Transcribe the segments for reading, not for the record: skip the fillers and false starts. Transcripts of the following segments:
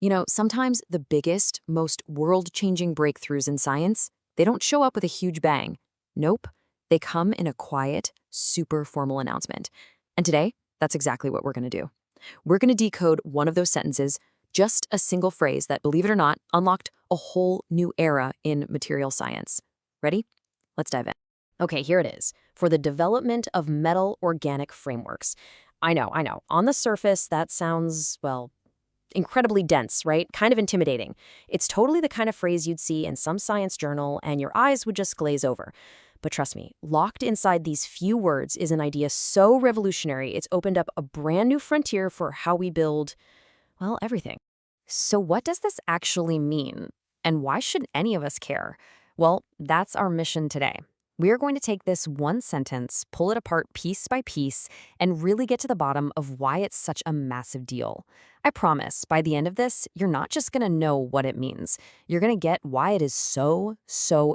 You know, sometimes the biggest, most world-changing breakthroughs in science, they don't show up with a huge bang. Nope, they come in a quiet, super formal announcement. And today, that's exactly what we're going to do. We're going to decode one of those sentences, just a single phrase that, believe it or not, unlocked a whole new era in material science. Ready? Let's dive in. Okay, here it is. For the development of metal organic frameworks. I know. On the surface, that sounds, well, incredibly dense, right? Kind of intimidating. It's totally the kind of phrase you'd see in some science journal and your eyes would just glaze over. But trust me, locked inside these few words is an idea so revolutionary, it's opened up a brand new frontier for how we build, well, everything. So what does this actually mean? And why should any of us care? Well, that's our mission today. We are going to take this one sentence, pull it apart piece by piece, and really get to the bottom of why it's such a massive deal. I promise, by the end of this, you're not just going to know what it means. You're going to get why it is so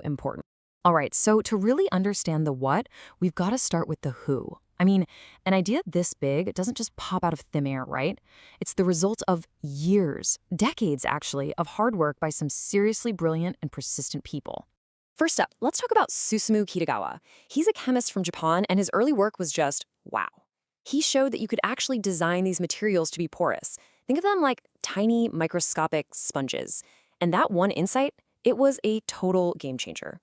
important. All right, so to really understand the what, we've got to start with the who. I mean, an idea this big doesn't just pop out of thin air, right? It's the result of years, decades actually, of hard work by some seriously brilliant and persistent people. First up, let's talk about Susumu Kitagawa. He's a chemist from Japan, and his early work was just wow. He showed that you could actually design these materials to be porous. Think of them like tiny microscopic sponges. And that one insight, it was a total game changer.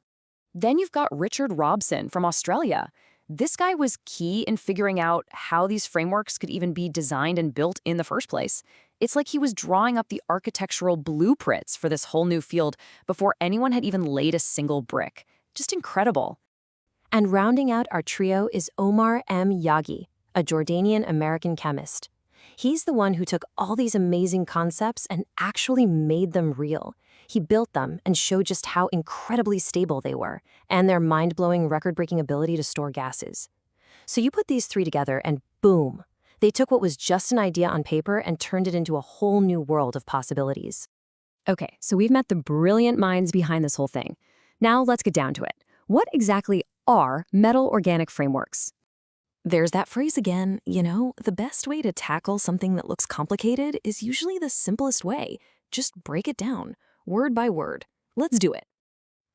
Then you've got Richard Robson from Australia. This guy was key in figuring out how these frameworks could even be designed and built in the first place. It's like he was drawing up the architectural blueprints for this whole new field before anyone had even laid a single brick. Just incredible. And rounding out our trio is Omar M. Yaghi, a Jordanian-American chemist. He's the one who took all these amazing concepts and actually made them real. He built them and showed just how incredibly stable they were, and their mind-blowing, record-breaking ability to store gases. So you put these three together and boom, they took what was just an idea on paper and turned it into a whole new world of possibilities. Okay, so we've met the brilliant minds behind this whole thing. Now let's get down to it. What exactly are metal organic frameworks? There's that phrase again, the best way to tackle something that looks complicated is usually the simplest way. Just break it down, word by word. Let's do it.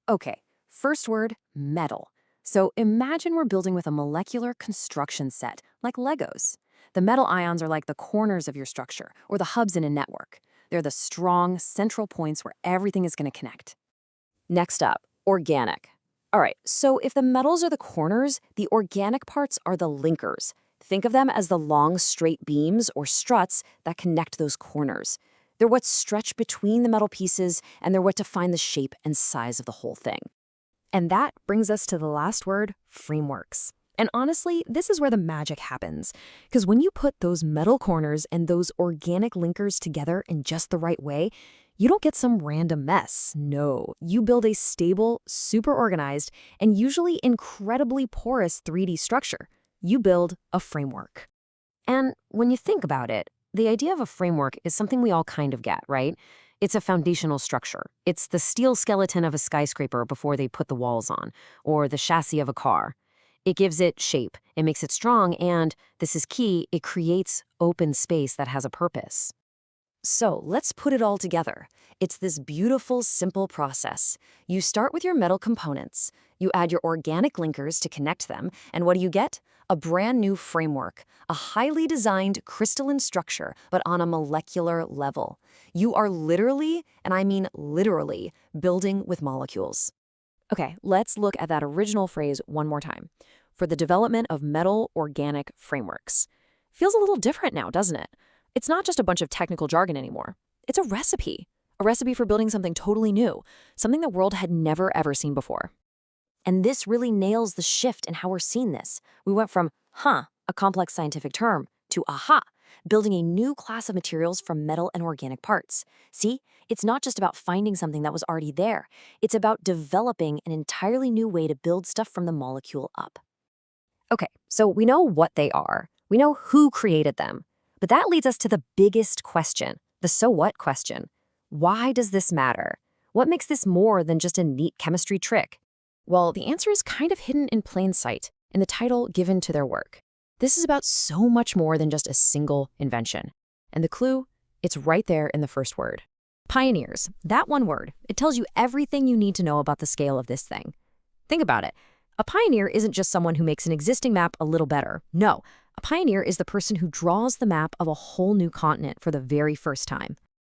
Okay, first word, metal. So imagine we're building with a molecular construction set, like Legos. The metal ions are like the corners of your structure, or the hubs in a network. They're the strong, central points where everything is going to connect. Next up, organic. All right, so if the metals are the corners, the organic parts are the linkers. Think of them as the long, straight beams or struts that connect those corners. They're what stretch between the metal pieces, and they're what define the shape and size of the whole thing. And that brings us to the last word, frameworks. And honestly, this is where the magic happens. Because when you put those metal corners and those organic linkers together in just the right way, you don't get some random mess. No, you build a stable, super organized, and usually incredibly porous 3D structure. You build a framework. And when you think about it, the idea of a framework is something we all kind of get, right? It's a foundational structure. It's the steel skeleton of a skyscraper before they put the walls on, or the chassis of a car. It gives it shape, it makes it strong, and, this is key, it creates open space that has a purpose. So let's put it all together. It's this beautiful, simple process. You start with your metal components. You add your organic linkers to connect them, and what do you get? A brand new framework, a highly designed crystalline structure, but on a molecular level. You are literally, and I mean literally, building with molecules. Okay, let's look at that original phrase one more time. For the development of metal organic frameworks. Feels a little different now, doesn't it? It's not just a bunch of technical jargon anymore. It's a recipe for building something totally new, something the world had never ever seen before. And this really nails the shift in how we're seeing this. We went from, a complex scientific term, to aha, building a new class of materials from metal and organic parts. See, it's not just about finding something that was already there. It's about developing an entirely new way to build stuff from the molecule up. Okay, so we know what they are. We know who created them. But that leads us to the biggest question, the so what question. Why does this matter? What makes this more than just a neat chemistry trick? Well, the answer is kind of hidden in plain sight in the title given to their work. This is about so much more than just a single invention. And the clue, It's right there in the first word. Pioneers. That one word. It tells you everything you need to know about the scale of this thing. Think about it. A pioneer isn't just someone who makes an existing map a little better. No, a pioneer is the person who draws the map of a whole new continent for the very first time.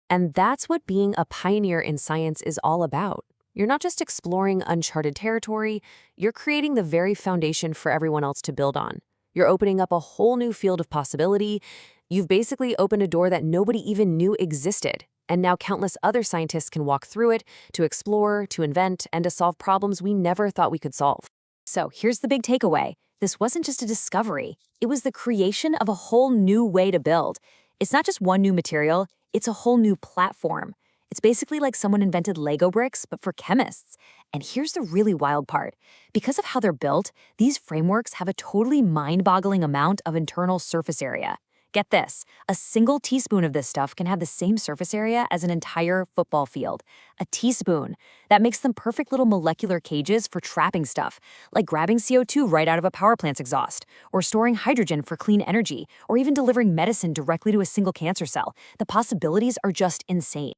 And that's what being a pioneer in science is all about. You're not just exploring uncharted territory, you're creating the very foundation for everyone else to build on. You're opening up a whole new field of possibility. You've basically opened a door that nobody even knew existed. And now countless other scientists can walk through it to explore, to invent, and to solve problems we never thought we could solve. So here's the big takeaway. This wasn't just a discovery. It was the creation of a whole new way to build. It's not just one new material, it's a whole new platform. It's basically like someone invented Lego bricks, but for chemists. And here's the really wild part. Because of how they're built, these frameworks have a totally mind-boggling amount of internal surface area. Get this, a single teaspoon of this stuff can have the same surface area as an entire football field. A teaspoon. That makes them perfect little molecular cages for trapping stuff, like grabbing CO2 right out of a power plant's exhaust, or storing hydrogen for clean energy, or even delivering medicine directly to a single cancer cell. The possibilities are just insane.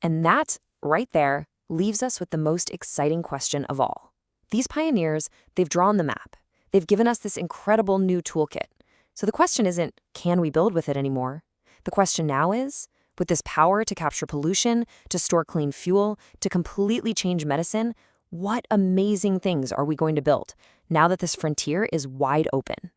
And that, right there, leaves us with the most exciting question of all. These pioneers, they've drawn the map. They've given us this incredible new toolkit. So the question isn't, can we build with it anymore? The question now is, with this power to capture pollution, to store clean fuel, to completely change medicine, what amazing things are we going to build now that this frontier is wide open?